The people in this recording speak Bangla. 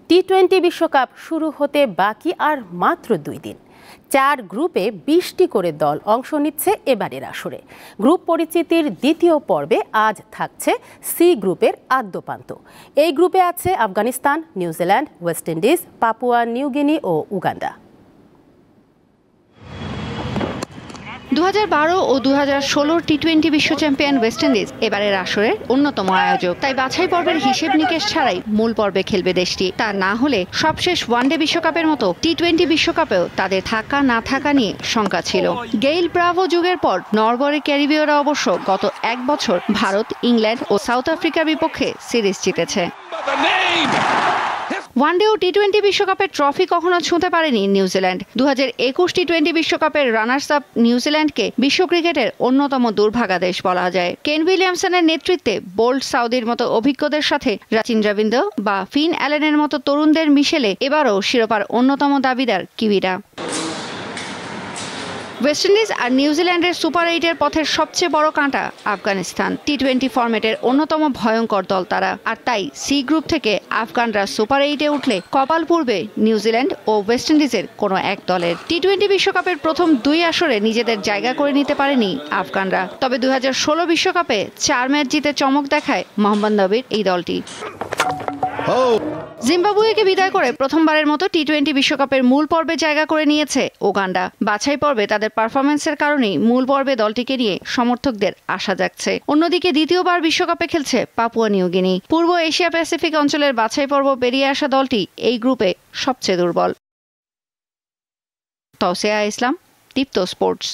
টি-20 বিশ্বকাপ শুরু হতে বাকি আর মাত্র 2 দিন। 4 গ্রুপে 20টি করে দল অংশ নিচ্ছে এবারের আসরে। গ্রুপ পরিচিতির দ্বিতীয় পর্বে আজ থাকছে সি গ্রুপের আদ্যপান্ত। এই গ্রুপে আছে Afghanistan, New Zealand, West Indies, Papua New Guinea ও উগান্ডা। 2012 ও 2016 টি-20 বিশ্ব চ্যাম্পিয়ন ওয়েস্ট ইন্ডিজ এবারের আসরের অন্যতম আয়োজক। তাই বাছাই পর্বের হিসেব নিকেশ ছাড়াই মূল পর্বে খেলবে দেশটি। তা না হলে সবশেষ ওয়ানডে বিশ্বকাপের মতো টি-20 বিশ্বকাপেও তাদের থাকা না থাকা নিয়ে শঙ্কা ছিল। গেইল ব্রাভো যুগের পর নরবরে ক্যারিবীয়রা অবশ্য গত 1 বছর ভারত, ইংল্যান্ড ও সাউথ আফ্রিকার বিপক্ষে সিরিজ জিতেছে। ওয়ানডে ও টি-20 বিশ্বকাপের ট্রফি কখনো ছুঁতে পারেনি নিউজিল্যান্ড। 2021 টি-20 বিশ্বকাপের রানার্স আপ নিউজিল্যান্ডকে বিশ্ব ক্রিকেটের অন্যতম দুর্ভাগা দেশ বলা যায়। কেন উইলিয়ামসনের নেতৃত্বে বোল্ড সাউদির মতো অভিজ্ঞদের সাথে রাচিন রবীন্দ্র বা ফিন অ্যালেনের মতো তরুণদের মিশেলে এবারও শিরোপার অন্যতম দাবিদার কিউইরা। ওয়েস্ট ইন্ডিজ আর নিউজিল্যান্ডের সুপার 8-এর পথের সবচেয়ে বড় কাঁটা আফগানিস্তান। টি-20 ফরম্যাটের অন্যতম ভয়ঙ্কর দল তারা। আর তাই সি গ্রুপ থেকে আফগানরা সুপার 8-এ উঠলে কপাল পুড়বে নিউজিল্যান্ড ও ওয়েস্ট ইন্ডিজের কোনো এক দলের। টি-20 বিশ্বকাপের প্রথম 2 আসরে নিজেদের জায়গা করে নিতে পারেনি আফগানরা। তবে 2016 বিশ্বকাপে 4 ম্যাচ জিতে চমক দেখায় মোহাম্মদ নবীর এই দলটি। জিম্বাবুয়েকে বিদায় করে প্রথমবারের মতো টি-20 বিশ্বকাপের মূল পর্বে জায়গা করে নিয়েছে উগান্ডা। বাছাই পর্বে তাদের পারফরম্যান্সের কারণেই মূল পর্বে দলটিকে নিয়ে সমর্থকদের আশা জাগছে। অন্যদিকে দ্বিতীয়বার বিশ্বকাপে খেলছে পাপুয়া নিউগিনি। পূর্ব এশিয়া প্যাসিফিক অঞ্চলের বাছাই পর্ব পেরিয়ে আসা দলটি এই গ্রুপে সবচেয়ে দুর্বল। তৌসিয়া ইসলাম, দীপ্ত স্পোর্টস।